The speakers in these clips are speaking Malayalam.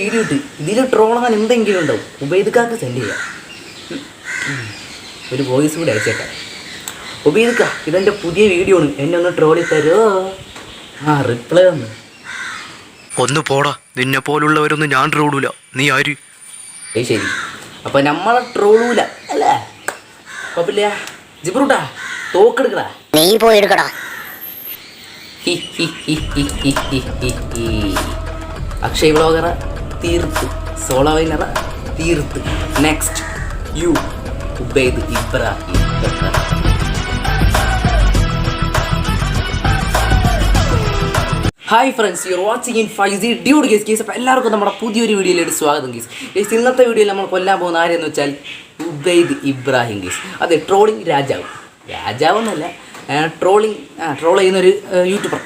വീഡിയോ ഇട്ട് ഇതിൽ ട്രോളാൻ എന്തെങ്കിലും ഉണ്ടാവും. ഉബൈദ്ക്കാക്ക് സെൻഡ് ചെയ്യാം. ഒരു വോയിസ് കൂടി അയച്ചേക്കാം. ഉബൈദ്ക്ക, ഇതെൻ്റെ പുതിയ വീഡിയോ ആണ്, എന്നെ ഒന്ന് ട്രോളി തരുമോ? റിപ്ലൈ വന്നു. ഒന്ന് പോടാ, നിന്നെ പോലുള്ളവരൊന്നും ഞാൻ ട്രോളൂല. നീ ആര്? ശരി, അപ്പം നമ്മളെ ട്രോളൂല അല്ലേ? കുഴപ്പമില്ല. ജിബ്രൂട്ടാ തോക്കെടുക്കടാ. നീ പോയി എടുക്കടാ. അക്ഷയ് വ്ളോഗറ തീർത്ത്, സോളോ വൈനറ തീർത്ത്. Next you Ubaid Ibrahim. Hi friends, you are watching in 5Z dude case. അപ്പോൾ എല്ലാവർക്കും നമ്മുടെ പുതിയൊരു വീഡിയോയിലേക്ക് സ്വാഗതം കേസ്. ഇന്നത്തെ വീഡിയോയിൽ നമ്മൾ കൊല്ലാൻ പോകുന്ന ആരെന്ന് വെച്ചാൽ ഉബൈദ് ഇബ്രാഹിം കേസ്. അതെ, ട്രോളിങ് രാജാവെന്നല്ല, ട്രോൾ ചെയ്യുന്നൊരു യൂട്യൂബർ.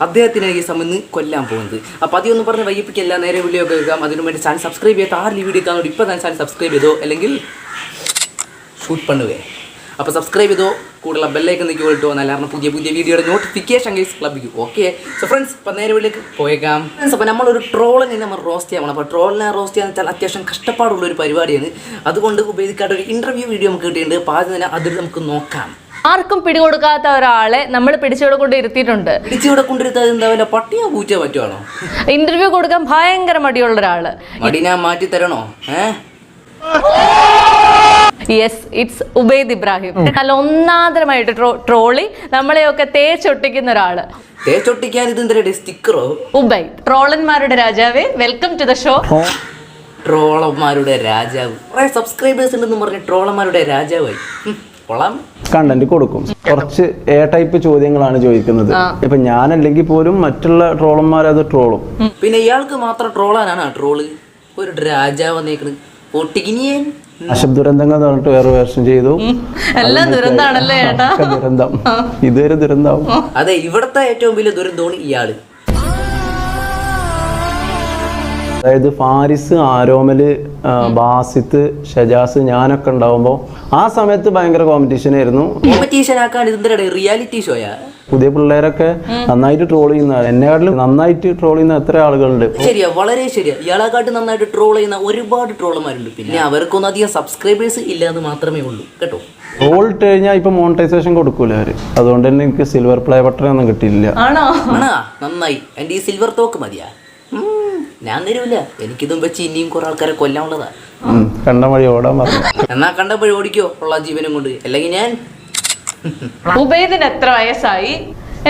അദ്ദേഹത്തിനെ ഈ സമയത്ത് കൊല്ലാൻ പോകുന്നത്. അപ്പോൾ അതൊന്നും പറഞ്ഞ് വൈകിപ്പിക്കല്ല, നേരെ വീഡിയോ കേൾക്കാം. അതിനു വേണ്ടി ചാനൽ സബ്സ്ക്രൈബ് ചെയ്യാത്ത ആരും ഈ വീഡിയോ കാണുമ്പോൾ ഇപ്പോൾ തന്നെ ചാനൽ സബ്സ്ക്രൈബ് ചെയ്തോ, അല്ലെങ്കിൽ ഷൂട്ട് பண்ணுவே. അപ്പോൾ സബ്സ്ക്രൈബ് ചെയ്തോ, കൂടുതലുള്ള ബെല്ലൈക്കൻ നിൽക്കി വിളിട്ടോ, നല്ല പുതിയ വീഡിയോയുടെ നോട്ടിഫിക്കേഷൻ കേസ് ലഭിക്കും. ഓക്കെ, സോ ഫ്രണ്ട്സ്, ഇപ്പോൾ നേരെ വീട്ടിലേക്ക് പോയേക്കാം. ഫ്രണ്ട്സ്, അപ്പോൾ നമ്മളൊരു ട്രോളിനെ നമ്മൾ റോസ്റ്റ് ചെയ്യണം. അപ്പോൾ ട്രോളിനെ റോസ്റ്റ് ചെയ്യാന്ന് വെച്ചാൽ അത്യാവശ്യം കഷ്ടപ്പാടുള്ളൊരു പരിപാടിയാണ്. അതുകൊണ്ട് ഉപയോഗിക്കാത്ത ഒരു ഇൻ്റർവ്യൂ വീഡിയോ നമുക്ക് കിട്ടിയിട്ടുണ്ട്. അപ്പോൾ ആദ്യം തന്നെ അതിൽ നമുക്ക് നോക്കാം. ആർക്കും പിടികൊടുക്കാത്ത ഒരാളെ നമ്മൾ പിടിച്ചുവിടെ കൊണ്ട് ഇരുത്തിയിട്ടുണ്ട്. പിടിച്ചുവിടെ കൊണ്ടിരുത്താതെ എന്താ വല്ല പട്ടിയോ പൂച്ചയോ പറ്റുവാണോ? ഇന്റർവ്യൂ കൊടുക്കാൻ ഭയങ്കര മടിയുള്ള ഒരാള്. മടി ഞാൻ മാറ്റി തരണോ? Yes, it's Ubaid Ibrahim. നല്ല ഒന്നാന്തരമായിട്ട് ട്രോളി നമ്മളെയൊക്കെ തേച്ചൊട്ടിക്കുന്ന ഒരാള്. തേച്ചൊട്ടിക്കാൻ ഇതെന്താ സ്റ്റിക്കറോ? ഉബൈദ്, ട്രോളന്മാരുടെ രാജാവേ, വെൽക്കം ടു ദ ഷോ. ട്രോളന്മാരുടെ രാജാവ്. കുറെ സബ്സ്ക്രൈബേഴ്സ് ഉണ്ടെന്ന് പറഞ്ഞ് ട്രോളന്മാരുടെ രാജാവായി. കണ്ടന്റ് കൊടുക്കും. കുറച്ച് എ ടൈപ്പ് ചോദ്യങ്ങളാണ് ചോദിക്കുന്നത്. ഇപ്പൊ ഞാനല്ലെങ്കിൽ പോലും മറ്റുള്ള ട്രോളന്മാർ അത് ട്രോളും. പിന്നെ ഇയാൾക്ക് മാത്രം ട്രോളാനാണ് ട്രോള്. ഒരു രാജാവ് വന്നേക്കണ് പൊട്ടിക്കിനിയൻ. അശബ് ദുരന്തങ്ങൾ എന്ന് പറഞ്ഞിട്ട് വേറെ വേർഷൻ ചെയ്തു. എല്ലാം ദുരന്താണല്ലേ ഏട്ടാ? ദുരന്തം, ഇതൊരു ദുരന്തം. അതെ, ഇവിടത്തെ ഏറ്റവും വലിയ ദുരന്തമാണ് ഇയാള്. അതായത് ഫാരിസ്, ആരോമല്, ബാസിത്ത്, ഷജാസ്, ഞാനൊക്കെ ഉണ്ടാവുമ്പോ ആ സമയത്ത് ഭയങ്കര കോമ്പറ്റീഷൻ ആയിരുന്നു. കോമ്പറ്റീഷൻ ആക്കാൻ ഇതെന്താ റിയാലിറ്റി ഷോയാ? പുതിയ പിള്ളേരൊക്കെ നന്നായിട്ട് ട്രോൾ ചെയ്യുന്ന, എന്നെക്കാട്ടിലും നന്നായിട്ട് ട്രോൾ ചെയ്യുന്ന എത്ര ആളുകളുണ്ട്. ശരിയാ, വളരെ ശരിയാ. ഇയാളെക്കാട്ട് നന്നായിട്ട് ട്രോൾ ചെയ്യുന്ന ഒരുപാട് ട്രോളന്മാരുണ്ട്. പിന്നെ അവർക്കൊന്നും അധികം സബ്സ്ക്രൈബേഴ്സ് ഇല്ലാന്ന് മാത്രമേ ഉള്ളൂ കേട്ടോ. ട്രോൾ ഇട്ട് കഴിഞ്ഞാൽ ഇപ്പൊ മോണിറ്റൈസേഷൻ കൊടുക്കൂല അവര്. അതുകൊണ്ട് തന്നെ എനിക്ക് സിൽവർ പ്ലേ ബട്ടൺ ഒന്നും കിട്ടിയില്ല. ആണോ? നന്നായി. എന്റെ ഈ സിൽവർ തോക്ക് മതിയാ? ഞാൻ തരൂല. എനിക്കിതും വെച്ച് ഇനിയും കുറെ ആൾക്കാരെ കൊല്ലാനുള്ളതാ. കണ്ട വഴി ഓടാൻ പറഞ്ഞു. എന്നാ കണ്ട വഴി ഓടിക്കോ ഉള്ള ജീവനും കൊണ്ട്, അല്ലെങ്കിൽ ഞാൻ. ഉബൈദിന് എത്ര വയസ്സായി?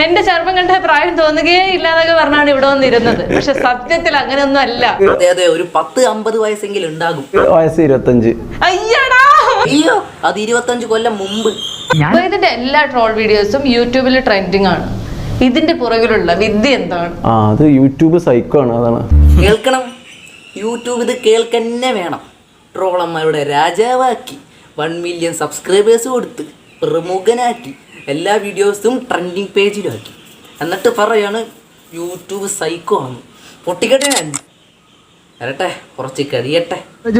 എന്റെ ചെറുപ്പം കണ്ട പ്രായം തോന്നുകയേ ഇല്ലാന്നൊക്കെ പറഞ്ഞാണ് ഇവിടെ വന്നിരുന്നത്. പക്ഷെ സത്യത്തിൽ അങ്ങനെയൊന്നും അല്ല. അതെ, ഒരു 10-50 വയസ്സെങ്കിലും ഉണ്ടാകും. വയസ്സ് 25. അയ്യടാ, അയ്യോ, അത് 25 കൊല്ലം മുമ്പ്. ഉബൈദിന്റെ എല്ലാ ട്രോൾ വീഡിയോസും യൂട്യൂബിൽ ട്രെൻഡിങ് ആണ്. ഇതിന്റെ പുറകിലുള്ള വിദ്യ എന്താണ്? അത് യൂട്യൂബ് സൈക്കോ ആണ്. അതാണ് കേൾക്കണം. യൂട്യൂബ് ഇത് കേൾക്കന്നെ വേണം. ട്രോളന്മാരുടെ രാജാവാക്കി, 1 മില്യൺ സബ്സ്ക്രൈബേഴ്സ് കൊടുത്ത് പ്രമുഖനാക്കി, എല്ലാ വീഡിയോസും ട്രെൻഡിങ് പേജിലാക്കി. എന്നിട്ട് പറയാണ് യൂട്യൂബ് സൈക്കോ ആണ്. പൊട്ടിക്കട്ടെ ഞാൻ. വരട്ടെ, കുറച്ച് കഴിയട്ടെ.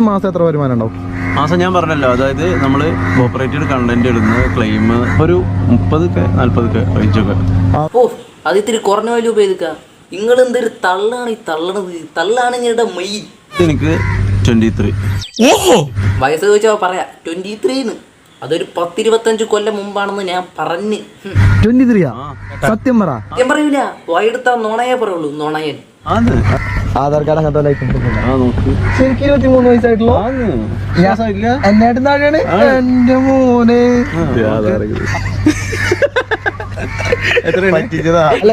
മാസം എത്ര വരുമാനം ഉണ്ടാവും? മാസം ഞാൻ പറഞ്ഞല്ലോ, അതായത് നമ്മൾ കോപ്പറേറ്റഡ് കണ്ടന്റ് ഇടുന്ന ക്ലെയിം ഒരു 30,000-40,000 റേഞ്ചൊക്കെ. ഓ, അത് ഇത്തിരി കുറഞ്ഞ വലിയ ഉപയോഗിക്കുക. നിങ്ങൾ എന്തൊരു തള്ളാണ് ഈ തള്ളണത്. തള്ളാണ് നിങ്ങളുടെ മെയിൻ. എനിക്ക് 23. വയസ്സ് ചോദിച്ചാൽ പറയാ 23. അതൊരു 10-25 കൊല്ലം മുമ്പാണെന്ന് ഞാൻ പറഞ്ഞ്. 23? സത്യം പറ. ഞാൻ പറയൂല, വായെടുത്താ നോണയെ പറയുള്ളൂ. നോണയൻ. ആധാർ കാർഡ് അങ്ങനത്തെ ലൈസൻസ് ശരിക്കും 23 വയസ്സായിട്ടുള്ളൂ. എന്നായിട്ട് താഴെയാണ് എന്റെ മോനെ.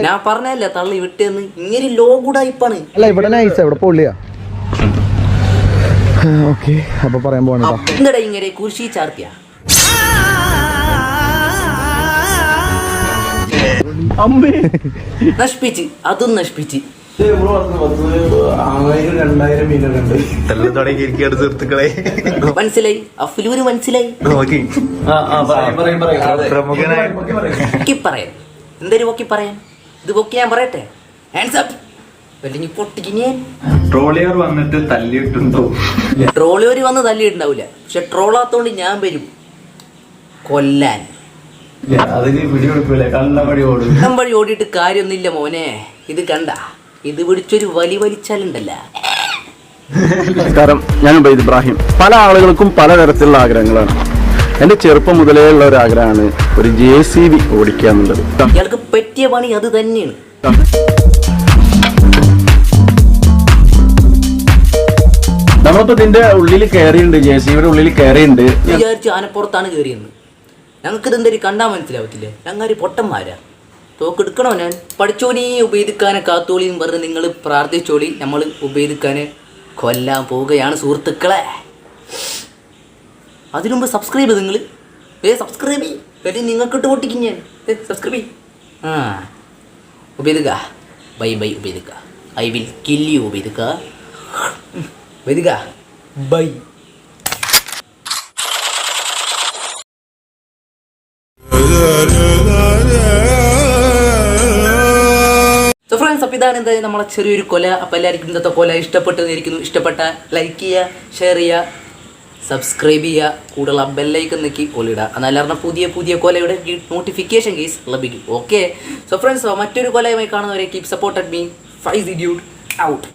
ഞാൻ പറഞ്ഞല്ലേ തള്ളി വിട്ടെന്ന്. ഇങ്ങനെ ലോ ഗുഡായിപ്പാണ്. അല്ല, ഇവിടെ നൈസാ, ഇവിടെ പൊള്ളിയാ. ഓക്കെ, അപ്പൊ പറയാൻ പോണ എന്താ ഇങ്ങനെ കുരിശി ചാർത്തിയ നശിപ്പിച്ച്, അതും നശിപ്പിച്ച്. മനസ്സിലായി, അഫ്ലൂര് മനസ്സിലായി. പറയാൻ എന്തൊരു പൊക്കി പറയാൻ? ഇത് പൊക്കി ഞാൻ പറയട്ടെ. Hands up. അല്ലെങ്കിൽ പൊട്ടിക്ക്. ട്രോളിയർ വന്നിട്ട് തല്ലിയിട്ടുണ്ടോ? ട്രോളിയർ വന്ന് തല്ലിയിട്ടുണ്ടാവില്ല, പക്ഷെ ട്രോളാത്തോണ്ട് ഞാൻ വരും കൊല്ലാൻ. വഴി ഓടിയിട്ട് കാര്യമൊന്നുമില്ല മോനെ. ഇത് കണ്ട, ഇത് പിടിച്ചൊരു വലിച്ചാലുണ്ടല്ല, നമസ്കാരം, ഞാൻ ഉബൈദ് ഇബ്രാഹിം. പല ആളുകൾക്കും പലതരത്തിലുള്ള ആഗ്രഹങ്ങളാണ്. എൻ്റെ ചെറുപ്പം മുതലേ ഉള്ള ഒരു ആഗ്രഹമാണ് ഒരു JCB ഓടിക്കുക എന്നുള്ളത്. ഇയാൾക്ക് പറ്റിയ പണി അത് തന്നെയാണ്. നമ്മളിപ്പോ ഇതിന്റെ ഉള്ളിൽ കയറിയുണ്ട്, JCBയുടെ ഉള്ളിൽ കയറിയുണ്ട്. വിചാരിച്ച് ആനപ്പുറത്താണ് കയറിയെന്ന്. ഞങ്ങൾക്ക് ഇതെന്തൊരു കണ്ടാൽ മനസ്സിലാവത്തില്ലേ? ഞങ്ങാര് പൊട്ടന്മാരാ. തോക്കെടുക്കണോ? ഞാൻ പഠിച്ചോലി ഉപയോഗിക്കാനെ കാത്തോളിയും പറഞ്ഞ് നിങ്ങൾ പ്രാർത്ഥിച്ചോളി. നമ്മൾ ഉപയോഗിക്കാനെ കൊല്ലാൻ പോവുകയാണ് സുഹൃത്തുക്കളെ. അതിനുമുമ്പ് സബ്സ്ക്രൈബ് ചെയ്ത് നിങ്ങൾ സബ്സ്ക്രൈബ് ചെയ്യും. നിങ്ങൾക്കിട്ട് പൊട്ടിക്കും ഞാൻ. സബ്സ്ക്രൈബ് ചെയ്യും. ഉപയോഗിക്ക. ബൈ ബൈ ഉപയോഗിക്ക. ഐ വിൽ കിൽ യു ഉപയോഗിക്ക. ഉപയോഗിക്ക. ബൈ. സോ ഫ്രണ്ട്സ്, അപ്പോൾ ഇതാണ് എന്തായാലും നമ്മളെ ചെറിയൊരു കൊല. അപ്പോൾ എല്ലാവർക്കും ഇന്നത്തെ കൊല ഇഷ്ടപ്പെട്ടെന്നിരിക്കുന്നു. ഇഷ്ടപ്പെട്ട ലൈക്ക് ചെയ്യുക, ഷെയർ ചെയ്യുക, സബ്സ്ക്രൈബ് ചെയ്യുക, കൂടുതൽ ബെല്ലൈക്കൺ നോക്കി കൊല്ലിടുക. എന്നാലും പുതിയ പുതിയ കൊലയുടെ നോട്ടിഫിക്കേഷൻ കേസ് ലഭിക്കും. ഓക്കെ. സോ ഫ്രണ്ട്സ്, മറ്റൊരു കൊലയുമായി കാണുന്നവരെ keep supported me. Faizy dude out.